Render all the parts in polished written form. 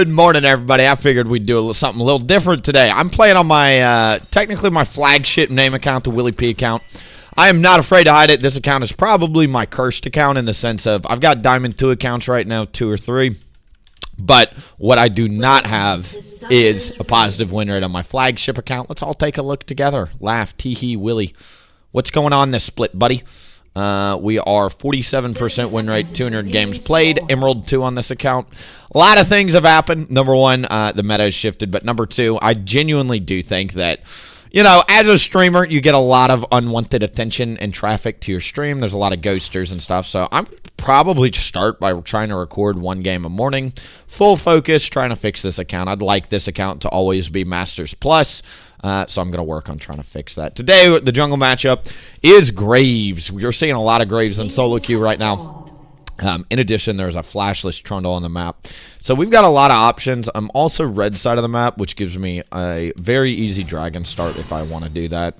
Good morning, everybody. I figured we'd do something a little different today. I'm playing on my, technically my flagship name account, the WILLIEP account. I am not afraid to hide it. This account is probably my cursed account in the sense of I've got Diamond 2 accounts right now, 2 or 3. But what I do not have is a positive win rate on my flagship account. Let's all take a look together. Laugh, tee-hee, Willie. What's going on this split, buddy? We are 47% win rate, 200 games played, Emerald 2 on this account. A lot of things have happened. Number one, the meta has shifted. But number two, I genuinely do think that, you know, as a streamer, you get a lot of unwanted attention and traffic to your stream. There's a lot of ghosters and stuff. So I'm probably start by trying to record one game a morning. Full focus, trying to fix this account. I'd like this account to always be Masters Plus. So I'm going to work on trying to fix that. Today, the jungle matchup is Graves. We're seeing a lot of Graves in solo queue right now. In addition, there's a flashless Trundle on the map. So we've got a lot of options. I'm also red side of the map, which gives me a very easy dragon start if I want to do that.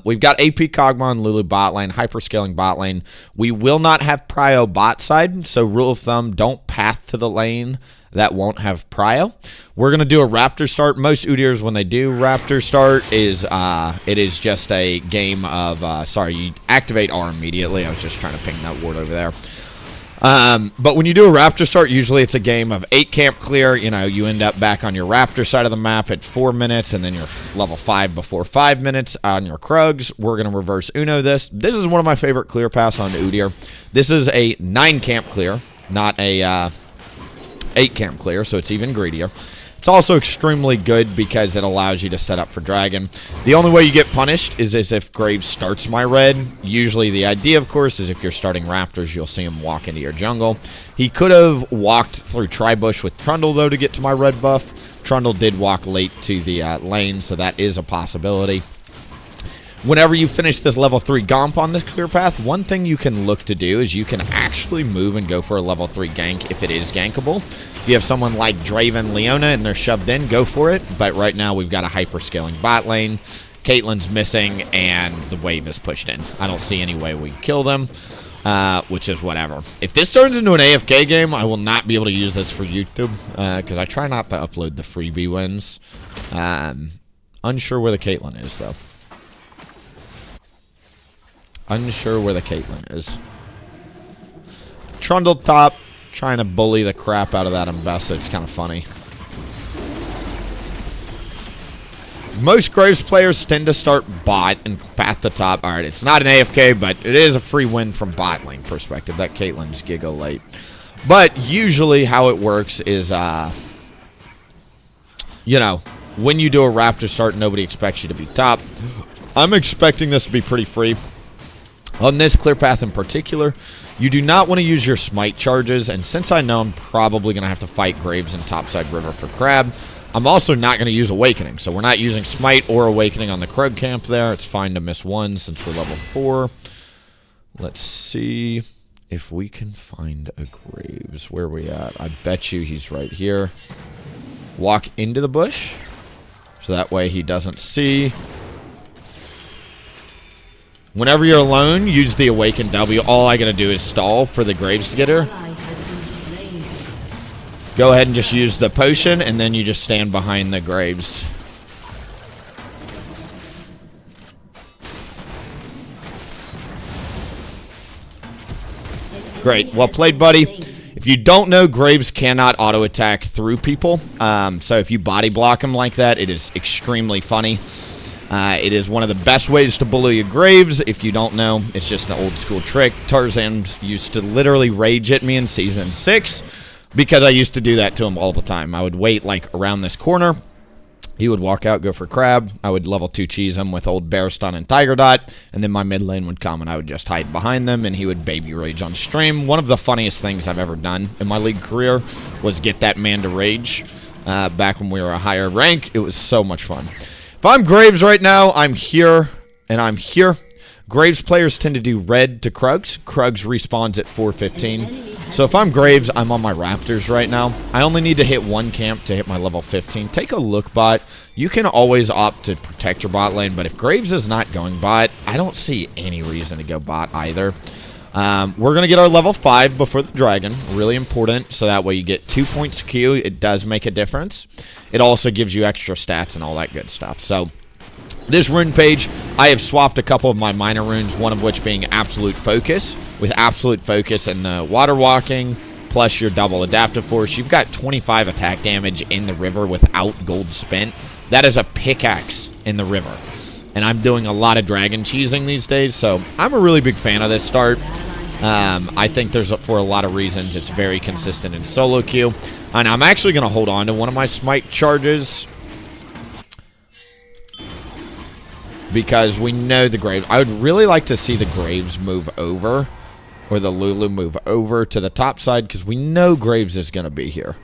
We've got AP Kog'Maw and Lulu bot lane, hyperscaling bot lane. We will not have prio bot side, so rule of thumb, don't path to the lane that won't have prio. We're going to do a Raptor start. Most Udyrs, when they do Raptor start, it is just a game of, sorry, you activate R immediately. I was just trying to ping that ward over there. But when you do a Raptor start, usually it's a game of 8 camp clear. You know, you end up back on your Raptor side of the map at 4 minutes, and then you're level 5 before 5 minutes on your Krugs. We're going to reverse Uno this. This is one of my favorite clear paths on Udyr. This is a 9 camp clear, not a 8 camp clear, so it's even greedier. It's also extremely good because it allows you to set up for dragon. The only way you get punished is as if Graves starts my red. Usually the idea, of course, is if you're starting Raptors, you'll see him walk into your jungle. He could have walked through Tribush with Trundle, though, to get to my red buff. Trundle did walk late to the lane, so that is a possibility. Whenever you finish this level 3 Gomp on this clear path, one thing you can look to do is you can actually move and go for a level 3 gank if it is gankable. If you have someone like Draven, Leona, and they're shoved in, go for it. But right now we've got a hyperscaling bot lane. Caitlyn's missing, and the wave is pushed in. I don't see any way we can kill them, which is whatever. If this turns into an AFK game, I will not be able to use this for YouTube, because I try not to upload the freebie wins. Unsure where the Caitlyn is, though. Unsure where the Caitlyn is. Trundle top, trying to bully the crap out of that Mbessa. It's kind of funny. Most Graves players tend to start bot and path to top. Alright, it's not an AFK, but it is a free win from bot lane perspective. That Caitlyn's giggle late. But usually how it works is, you know, when you do a Raptor start, nobody expects you to be top. I'm expecting this to be pretty free. On this clear path in particular, you do not want to use your smite charges, and since I know I'm probably going to have to fight Graves in topside river for crab, I'm also not going to use awakening. So we're not using smite or awakening on the Krug camp there. It's fine to miss one since we're level 4. Let's see if we can find a Graves. Where are we at? I bet you he's right here. Walk into the bush, so that way he doesn't see. Whenever you're alone, use the Awaken W. All I gotta do is stall for the Graves to get her. Go ahead and just use the potion, and then you just stand behind the Graves. Great. Well played, buddy. If you don't know, Graves cannot auto-attack through people. So if you body block him like that, it is extremely funny. It is one of the best ways to bully a Graves. If you don't know, it's just an old school trick. Tarzan used to literally rage at me in Season 6 because I used to do that to him all the time. I would wait like around this corner. He would walk out, go for crab. I would level 2 cheese him with old Bear Stun and Tiger Dot, and then my mid lane would come and I would just hide behind them and he would baby rage on stream. One of the funniest things I've ever done in my league career was get that man to rage back when we were a higher rank. It was so much fun. If I'm Graves right now, I'm here, and I'm here. Graves players tend to do red to Krugs. Krugs respawns at 4:15. So if I'm Graves, I'm on my Raptors right now. I only need to hit 1 camp to hit my level 15. Take a look, bot. You can always opt to protect your bot lane, but if Graves is not going bot, I don't see any reason to go bot either. We're going to get our level 5 before the dragon. Really important, so that way you get 2 points Q. It does make a difference. It also gives you extra stats and all that good stuff. So, this rune page, I have swapped a couple of my minor runes, one of which being Absolute Focus. With Absolute Focus and the Water Walking, plus your double Adaptive Force, you've got 25 attack damage in the river without gold spent. That is a pickaxe in the river. And I'm doing a lot of dragon cheesing these days, so I'm a really big fan of this start. I think there's, for a lot of reasons, it's very consistent in solo queue. And I'm actually going to hold on to one of my smite charges, because we know the Graves. I would really like to see the Graves move over, or the Lulu move over to the top side, because we know Graves is going to be here.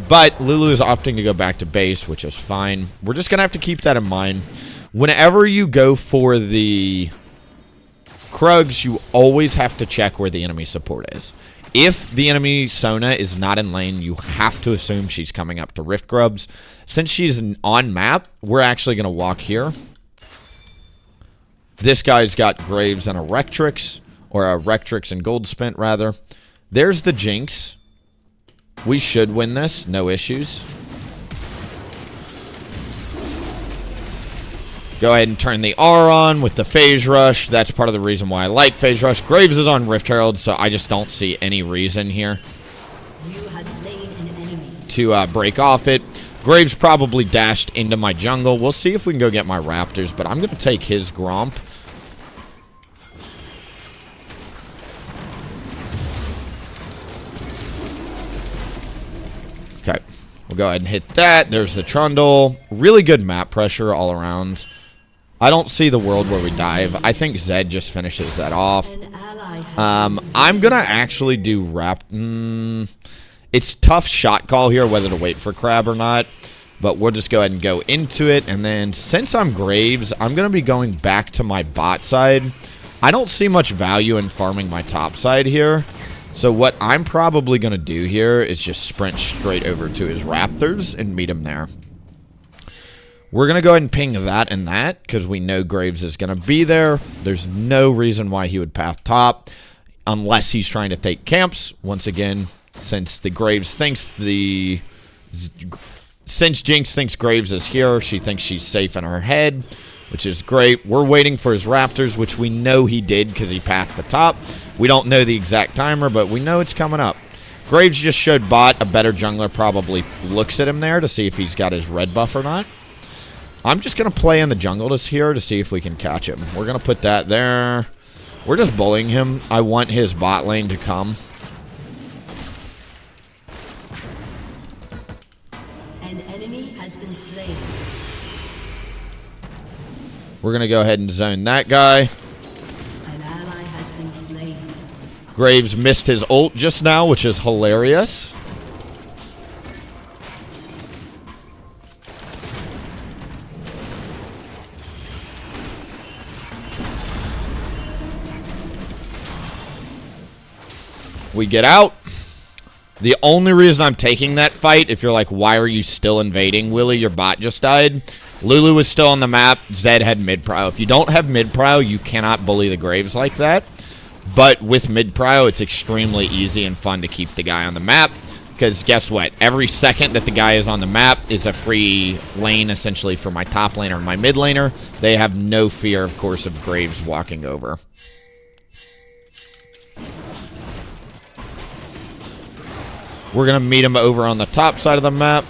But Lulu is opting to go back to base, which is fine. We're just going to have to keep that in mind. Whenever you go for the Krugs, you always have to check where the enemy support is. If the enemy Sona is not in lane, you have to assume she's coming up to Rift Grubs. Since she's on map, we're actually going to walk here. This guy's got Graves and a Rectrix, or a Rectrix and Gold Spent, rather. There's the Jinx. We should win this, no issues. Go ahead and turn the R on with the Phase Rush. That's part of the reason why I like Phase Rush. Graves is on Rift Herald, so I just don't see any reason here to break off it. Graves probably dashed into my jungle. We'll see if we can go get my Raptors, but I'm going to take his Gromp. Okay, we'll go ahead and hit that. There's the Trundle. Really good map pressure all around. I don't see the world where we dive. I think Zed just finishes that off. I'm going to actually do it's tough shot call here whether to wait for Crab or not. But we'll just go ahead and go into it. And then since I'm Graves, I'm going to be going back to my bot side. I don't see much value in farming my top side here. So what I'm probably going to do here is just sprint straight over to his Raptors and meet him there. We're going to go ahead and ping that and that, because we know Graves is going to be there. There's no reason why he would path top, unless he's trying to take camps. Once again, since the Graves thinks the... Since Jinx thinks Graves is here, she thinks she's safe in her head, which is great. We're waiting for his Raptors, which we know he did because he pathed the top. We don't know the exact timer, but we know it's coming up. Graves just showed bot. A better jungler probably looks at him there to see if he's got his red buff or not. I'm just going to play in the jungle this here to see if we can catch him. We're going to put that there. We're just bullying him. I want his bot lane to come. An enemy has been slain. We're going to go ahead and zone that guy. An ally has been slain. Graves missed his ult just now, which is hilarious. We get out. The only reason I'm taking that fight, if you're like, why are you still invading, Willie? Your bot just died. Lulu was still on the map. Zed had mid-prio. If you don't have mid-prio, you cannot bully the Graves like that. But with mid-prio, it's extremely easy and fun to keep the guy on the map. Because guess what? Every second that the guy is on the map is a free lane, essentially, for my top laner and my mid laner. They have no fear, of course, of Graves walking over. We're going to meet him over on the top side of the map.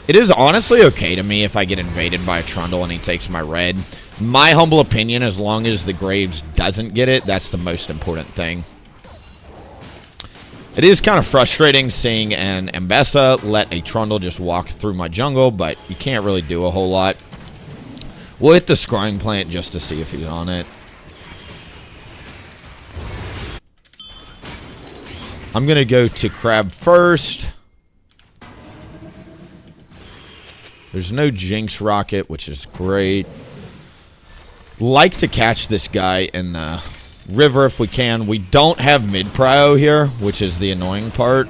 It is honestly okay to me if I get invaded by a Trundle and he takes my red. My humble opinion, as long as the Graves doesn't get it, that's the most important thing. It is kind of frustrating seeing an Mbessa let a Trundle just walk through my jungle, but you can't really do a whole lot. We'll hit the Scrying Plant just to see if he's on it. I'm going to go to Crab first. There's no Jinx Rocket, which is great. Like to catch this guy in the river if we can. We don't have mid-prio here, which is the annoying part.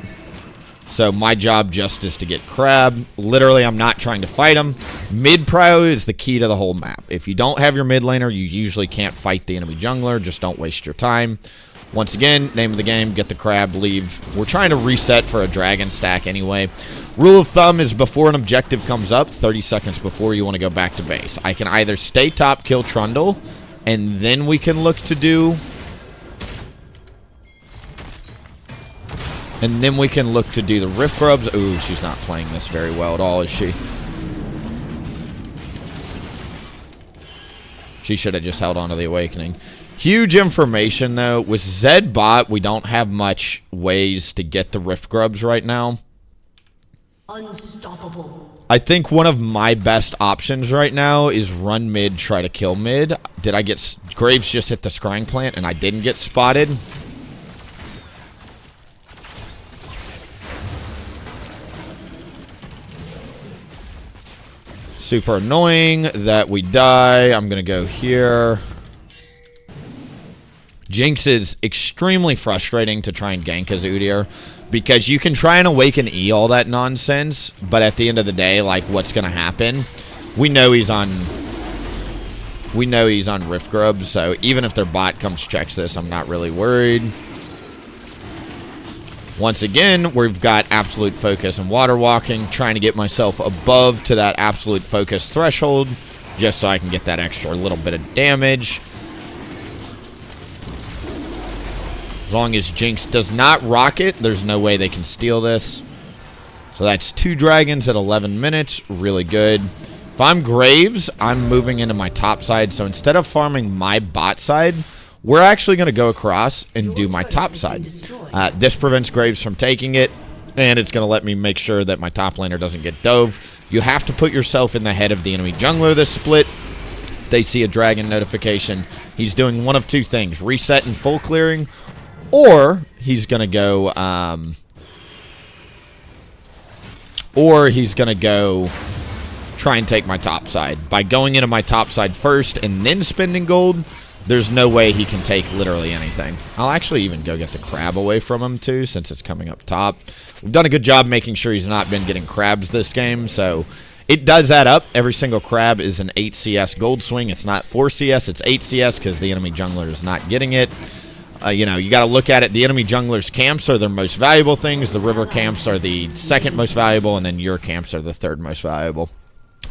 So my job just is to get Crab. Literally, I'm not trying to fight him. Mid prio is the key to the whole map. If you don't have your mid laner, you usually can't fight the enemy jungler. Just don't waste your time. Once again, name of the game, get the crab, leave. We're trying to reset for a dragon stack anyway. Rule of thumb is before an objective comes up, 30 seconds before you want to go back to base. I can either stay top, kill Trundle, and then we can look to do... And then we can look to do the Rift Grubs. Ooh, she's not playing this very well at all, is she? She should have just held on to the Awakening. Huge information, though. With Zed bot, we don't have much ways to get the Rift Grubs right now. Unstoppable. I think one of my best options right now is run mid, try to kill mid. Did I get... Graves just hit the scrying plant, and I didn't get spotted. Super annoying that we die. I'm going to go here. Jinx is extremely frustrating to try and gank as Udyr because you can try and awaken E all that nonsense, but at the end of the day, like, what's going to happen? We know he's on Rift Grubs, so even if their bot comes checks this, I'm not really worried. Once again, we've got absolute focus and water walking, trying to get myself above to that absolute focus threshold, just so I can get that extra little bit of damage. As long as Jinx does not rock it, there's no way they can steal this. So that's 2 dragons at 11 minutes, really good. If I'm Graves, I'm moving into my top side, so instead of farming my bot side, we're actually going to go across and do my top side. This prevents Graves from taking it, and it's going to let me make sure that my top laner doesn't get dove. You have to put yourself in the head of the enemy jungler this split. They see a dragon notification. He's doing one of 2 things, reset and full clearing, or he's going to go... try and take my top side. By going into my top side first and then spending gold, there's no way he can take literally anything. I'll actually even go get the crab away from him, too, since it's coming up top. We've done a good job making sure he's not been getting crabs this game, so it does add up. Every single crab is an 8 CS gold swing. It's not 4 CS, it's 8 CS because the enemy jungler is not getting it. You know, you got to look at it. The enemy jungler's camps are their most valuable things. The river camps are the second most valuable, and then your camps are the 3rd most valuable.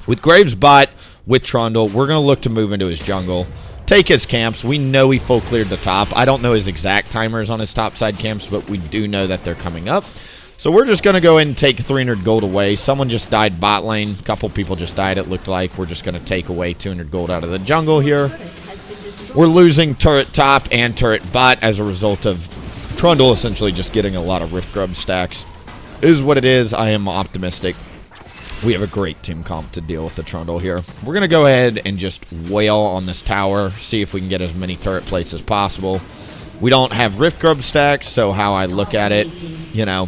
With Graves bot, with Trundle, we're going to look to move into his jungle. Take his camps. We know he full cleared the top. I don't know his exact timers on his top side camps, but we do know that they're coming up. So we're just going to go ahead and take 300 gold away. Someone just died bot lane. A couple people just died, it looked like. We're just going to take away 200 gold out of the jungle here. We're losing turret top and turret bot as a result of Trundle essentially just getting a lot of Rift Grub stacks. Is what it is. I am optimistic. We have a great team comp to deal with the Trundle here. We're going to go ahead and just wail on this tower, see if we can get as many turret plates as possible. We don't have Rift Grub stacks, so how I look at it, you know,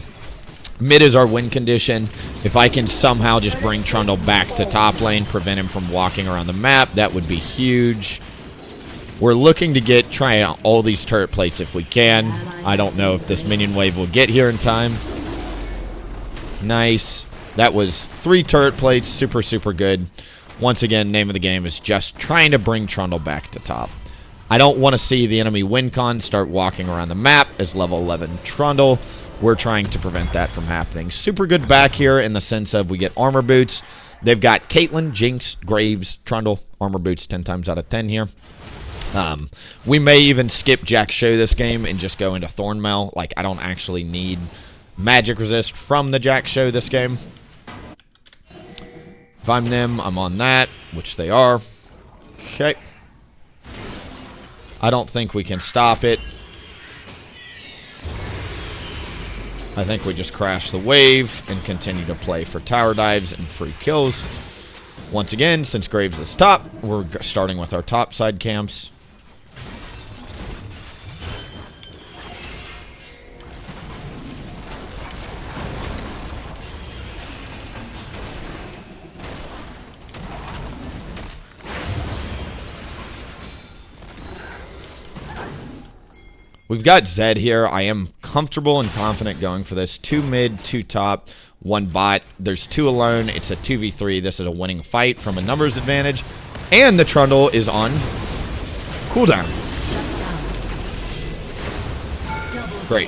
mid is our win condition. If I can somehow just bring Trundle back to top lane, prevent him from walking around the map, that would be huge. We're looking to try out all these turret plates if we can. I don't know if this minion wave will get here in time. Nice. That was 3 turret plates. Super, super good. Once again, name of the game is just trying to bring Trundle back to top. I don't want to see the enemy win con start walking around the map as level 11 Trundle. We're trying to prevent that from happening. Super good back here in the sense of we get armor boots. They've got Caitlyn, Jinx, Graves, Trundle. Armor boots 10 times out of 10 here. We may even skip Jack Show this game and just go into Thornmail. Like, I don't actually need magic resist from the Jack Show this game. If I'm them, I'm on that, which they are. Okay. I don't think we can stop it. I think we just crash the wave and continue to play for tower dives and free kills. Once again, since Graves is top, we're starting with our top side camps. We've got Zed here. I am comfortable and confident going for this. 2 mid, 2 top, 1 bot. There's 2 alone. It's a 2v3. This is a winning fight from a numbers advantage. And the Trundle is on cooldown. Great.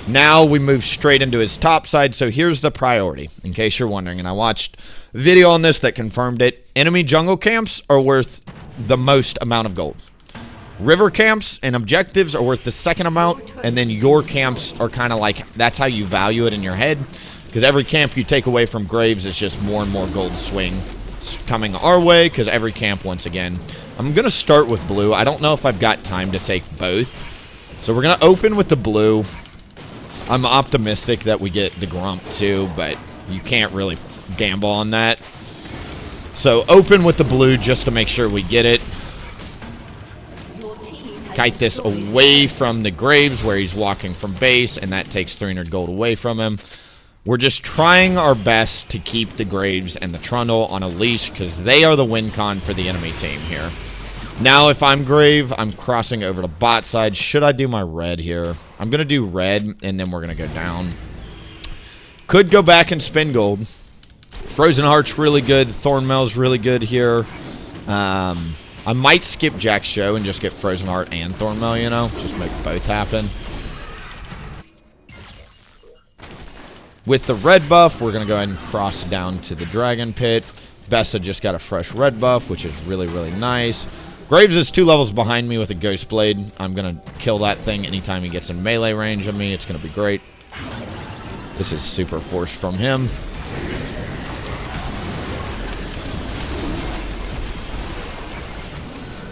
Now we move straight into his top side. So here's the priority, in case you're wondering. And I watched a video on this that confirmed it. Enemy jungle camps are worth the most amount of gold. River camps and objectives are worth the second amount. And then your camps are kind of like, that's how you value it in your head. Because every camp you take away from Graves is just more and more gold swing coming our way. Because every camp, once again, I'm going to start with blue. I don't know if I've got time to take both. So we're going to open with the blue. I'm optimistic that we get the Grump too, but you can't really gamble on that. So open with the blue just to make sure we get it. Kite this away from the Graves where he's walking from base, and that takes 300 gold away from him. We're just trying our best to keep the Graves and the Trundle on a leash because they are the win con for the enemy team here. Now, if I'm Grave, I'm crossing over to bot side. Should I do my red here? I'm going to do red, and then we're going to go down. Could go back and spin gold. Frozen Heart's really good. Thornmail's really good here. I might skip Jack's show and just get Frozen Heart and Thornmail, you know? Just make both happen. With the red buff, we're going to go ahead and cross down to the Dragon Pit. Bessa just got a fresh red buff, which is really, really nice. Graves is 2 levels behind me with a Ghost Blade. I'm going to kill that thing anytime he gets in melee range of me. It's going to be great. This is super forced from him.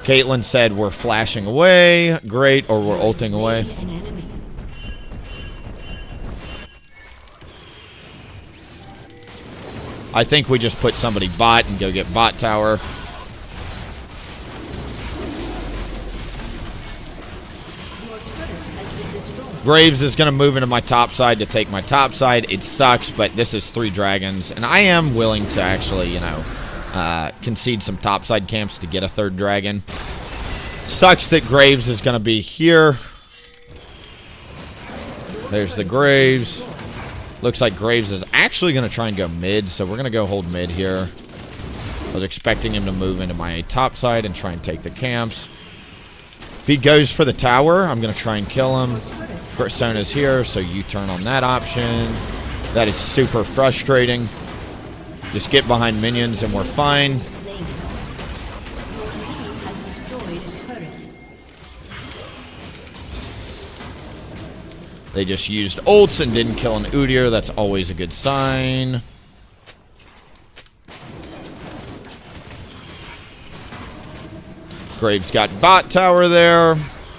Caitlyn said we're flashing away. Great. Or we're ulting away. I think we just put somebody bot and go get bot tower. Graves is going to move into my top side to take my top side. It sucks, but this is 3 dragons. And I am willing to actually, you know, concede some top side camps to get a 3rd dragon. Sucks that Graves is going to be here. There's the Graves. Looks like Graves is actually going to try and go mid, so we're going to go hold mid here. I was expecting him to move into my top side and try and take the camps. If he goes for the tower, I'm going to try and kill him. Persona's here, so you turn on that option. That is super frustrating. Just get behind minions and we're fine. They just used ults and didn't kill an Udyr. That's always a good sign. Graves got bot tower there.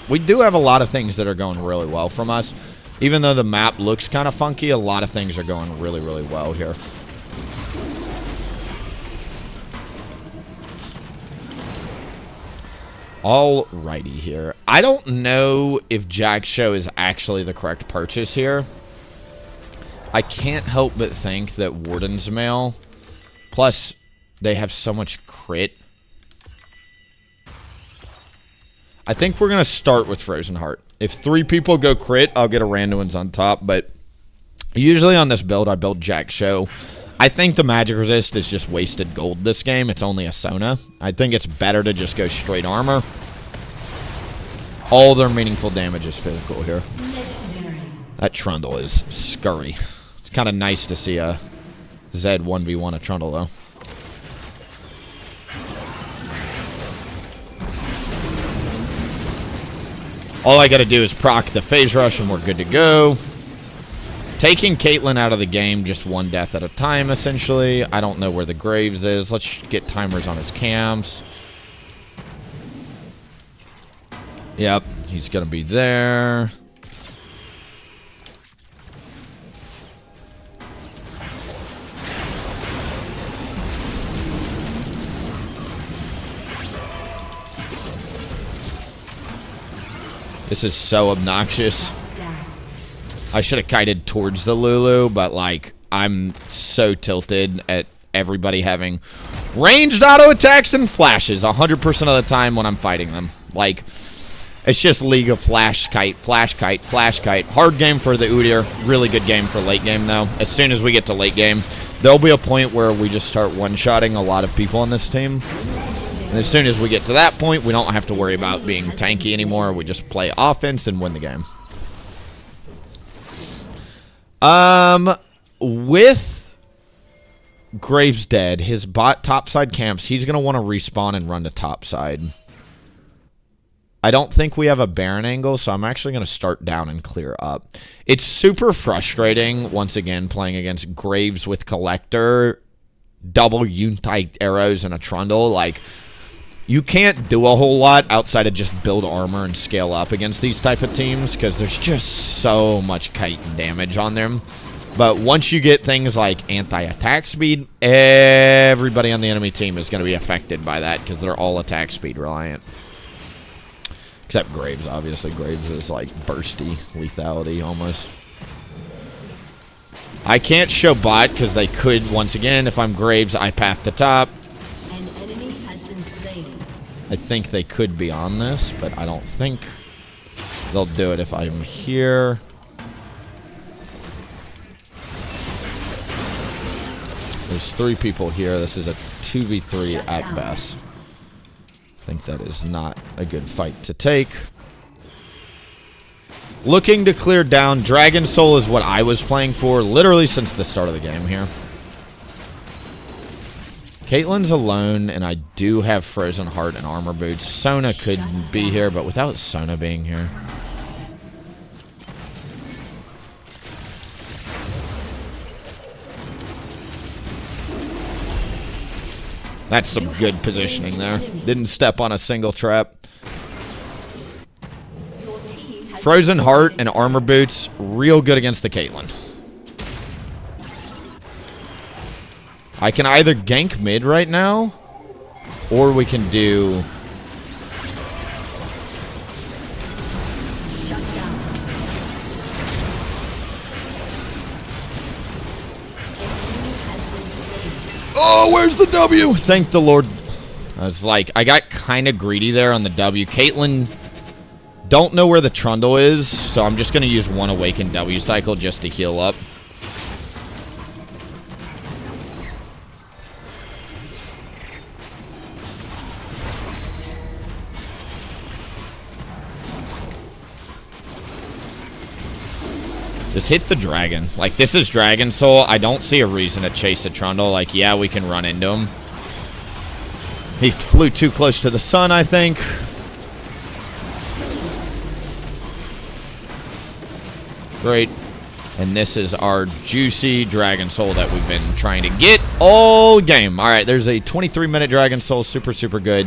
We do have a lot of things that are going really well from us. Even though the map looks kind of funky, a lot of things are going really, really well here. Alrighty here. I don't know if Jack's show is actually the correct purchase here. I can't help but think that Warden's Mail, plus they have so much crit. I think we're going to start with Frozen Heart. If 3 people go crit, I'll get a random ones on top. But usually on this build, I build Jack Show. I think the magic resist is just wasted gold this game. It's only a Sona. I think it's better to just go straight armor. All their meaningful damage is physical here. That Trundle is scurry. It's kind of nice to see a Zed 1v1 a Trundle, though. All I got to do is proc the phase rush and we're good to go. Taking Caitlyn out of the game, just 1 death at a time, essentially. I don't know where the Graves is. Let's get timers on his camps. Yep, he's going to be there. This is so obnoxious. I should have kited towards the Lulu, but, like, I'm so tilted at everybody having ranged auto attacks and flashes 100% of the time when I'm fighting them. Like, It's just League of flash kite, flash kite, flash kite. Hard game for the Udyr. Really good game for late game, though. As soon as we get to late game, there'll be a point where we just start one-shotting a lot of people on this team. And as soon as we get to that point, we don't have to worry about being tanky anymore. We just play offense and win the game. With Graves dead, his bot topside camps, he's going to want to respawn and run to topside. I don't think we have a Baron angle, so I'm actually going to start down and clear up. It's super frustrating, once again, playing against Graves with Collector, double Unite arrows and a Trundle. Like, you can't do a whole lot outside of just build armor and scale up against these type of teams, because there's just so much kite and damage on them. But once you get things like anti-attack speed, everybody on the enemy team is going to be affected by that, because they're all attack speed reliant. Except Graves, obviously. Graves is like bursty lethality almost. I can't show bot because they could, once again, if I'm Graves, I path to top. An enemy has been slain. I think they could be on this, but I don't think they'll do it if I'm here. There's 3 people here. This is a 2v3 at best. I think that is not a good fight to take. Looking to clear down. Dragon Soul is what I was playing for literally since the start of the game here. Caitlyn's alone, and I do have Frozen Heart and Armor Boots. Sona could be here, but without Sona being here. That's some good positioning there. Didn't step on a single trap. Frozen Heart and Armor Boots, real good against the Caitlyn. I can either gank mid right now, or we can do... Oh, where's the W? Thank the Lord. I was like, I got kind of greedy there on the W. Caitlyn, don't know where the Trundle is, so I'm just going to use one Awakened W cycle just to heal up. Just hit the dragon. Like, this is Dragon Soul. I don't see a reason to chase a Trundle. Like, yeah, we can run into him. He flew too close to the sun, I think. Great. And this is our juicy Dragon Soul that we've been trying to get all game. All right, there's a 23-minute Dragon Soul. Super, super good.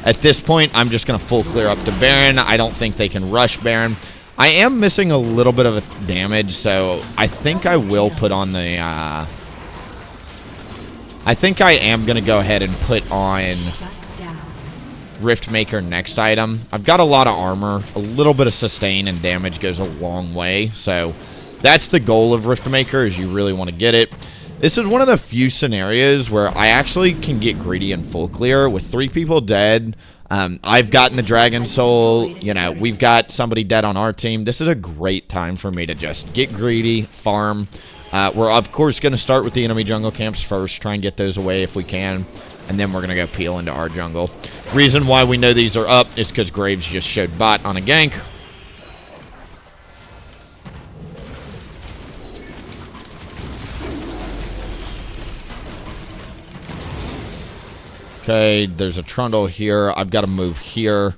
At this point, I'm just going to full clear up to Baron. I don't think they can rush Baron. I am missing a little bit of a damage, so I think I will put on the... I think I am going to go ahead and put on Riftmaker next item. I've got a lot of armor. A little bit of sustain and damage goes a long way, so that's the goal of Riftmaker, is you really want to get it. This is one of the few scenarios where I actually can get greedy and full clear with 3 people dead. I've gotten the Dragon Soul. You know, we've got somebody dead on our team. This is a great time for me to just get greedy, farm. We're, of course, going to start with the enemy jungle camps first, try and get those away if we can, and then we're going to go peel into our jungle. Reason why we know these are up is because Graves just showed bot on a gank. Okay, there's a Trundle here. I've got to move here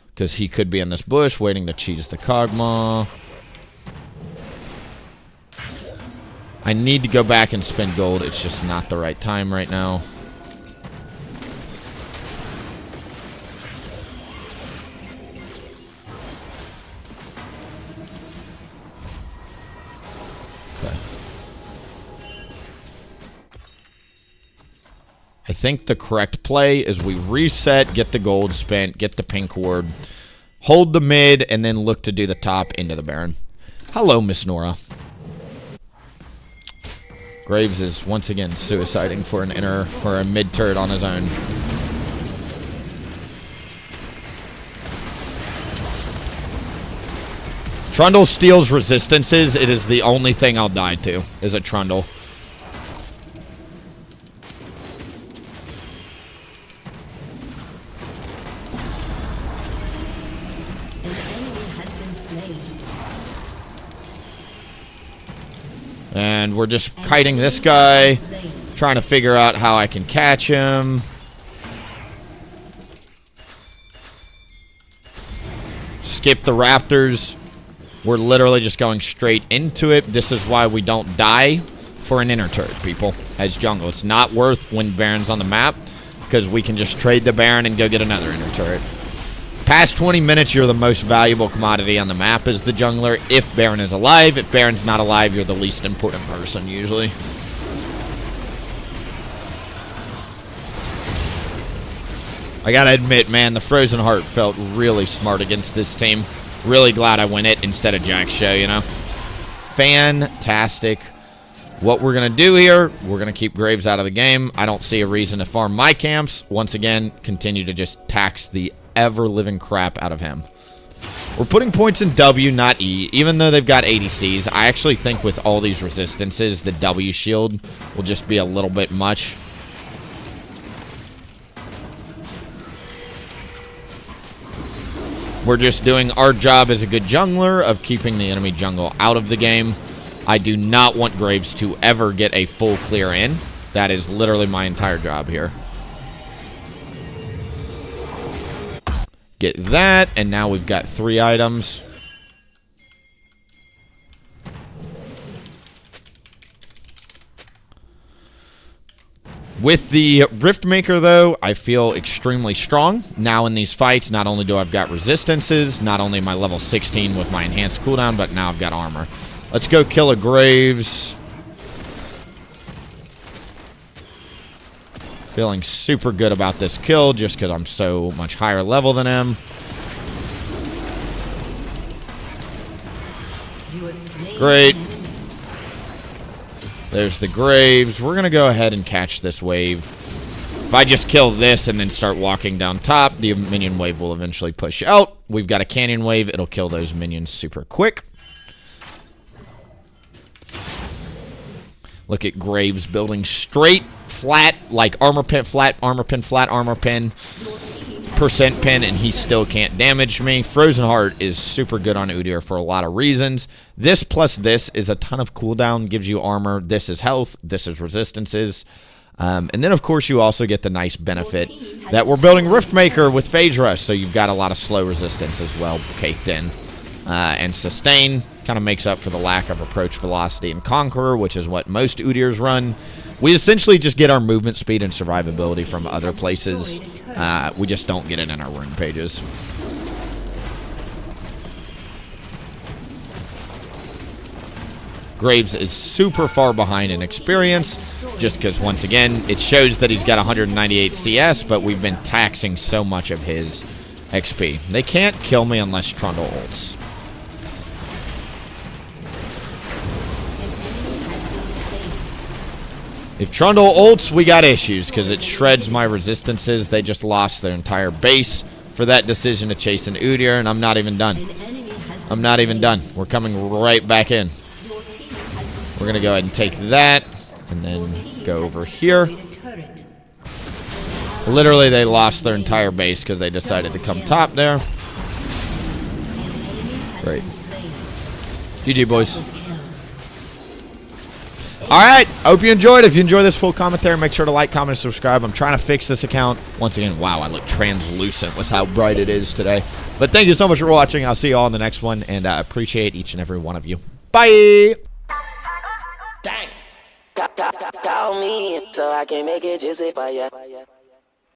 because he could be in this bush waiting to cheese the Kog'Maw. I need to go back and spend gold. It's just not the right time right now. I think the correct play is we reset, get the gold spent, get the pink ward, hold the mid, and then look to do the top into the Baron. Hello, Miss Nora. Graves is once again suiciding for a mid turret on his own. Trundle steals resistances. It is the only thing I'll die to, is a Trundle. And we're just kiting this guy, trying to figure out how I can catch him. Skip the Raptors. We're literally just going straight into it. This is why we don't die for an inner turret, people, as jungle. It's not worth when Baron's on the map, because we can just trade the Baron and go get another inner turret. Past 20 minutes, you're the most valuable commodity on the map as the jungler if Baron is alive. If Baron's not alive, you're the least important person, usually. I gotta admit, man, the Frozen Heart felt really smart against this team. Really glad I win it instead of Jack's show, you know? Fantastic. What we're going to do here, we're going to keep Graves out of the game. I don't see a reason to farm my camps. Once again, continue to just tax the ever-living crap out of him. We're putting points in W, not E. Even though they've got ADCs, I actually think with all these resistances, the W shield will just be a little bit much. We're just doing our job as a good jungler of keeping the enemy jungle out of the game. I do not want Graves to ever get a full clear in. That is literally my entire job here. Get that, and now we've got 3 items. With the Riftmaker, though, I feel extremely strong. Now in these fights, not only do I've got resistances, not only am I level 16 with my enhanced cooldown, but now I've got armor. Let's go kill a Graves. Feeling super good about this kill just because I'm so much higher level than him. Great. There's the Graves. We're going to go ahead and catch this wave. If I just kill this and then start walking down top, the minion wave will eventually push out. We've got a canyon wave. It'll kill those minions super quick. Look at Graves building straight, flat, like armor pin, flat, armor pin, flat, armor pin, percent pin, and he still can't damage me. Frozen Heart is super good on Udyr for a lot of reasons. This plus this is a ton of cooldown, gives you armor. This is health. This is resistances. And then, of course, you also get the nice benefit that we're building Riftmaker with Phase Rush, so you've got a lot of slow resistance as well caked in. And Sustain kind of makes up for the lack of approach velocity and Conqueror, which is what most Udyrs run. We essentially just get our movement speed and survivability from other places. We just don't get it in our rune pages. Graves is super far behind in experience, just because, once again, it shows that he's got 198 CS, but we've been taxing so much of his XP. They can't kill me unless Trundle ults. If Trundle ults, we got issues, because it shreds my resistances. They just lost their entire base for that decision to chase an Udyr, and I'm not even done. I'm not even done. We're coming right back in. We're going to go ahead and take that, and then go over here. Literally, they lost their entire base because they decided to come top there. Great. GG, boys. Alright, hope you enjoyed. If you enjoyed this full commentary, make sure to like, comment, and subscribe. I'm trying to fix this account. Once again, wow, I look translucent with how bright it is today. But thank you so much for watching. I'll see you all in the next one, and I appreciate each and every one of you. Bye! Dang. Call me so I can make it juicy for ya.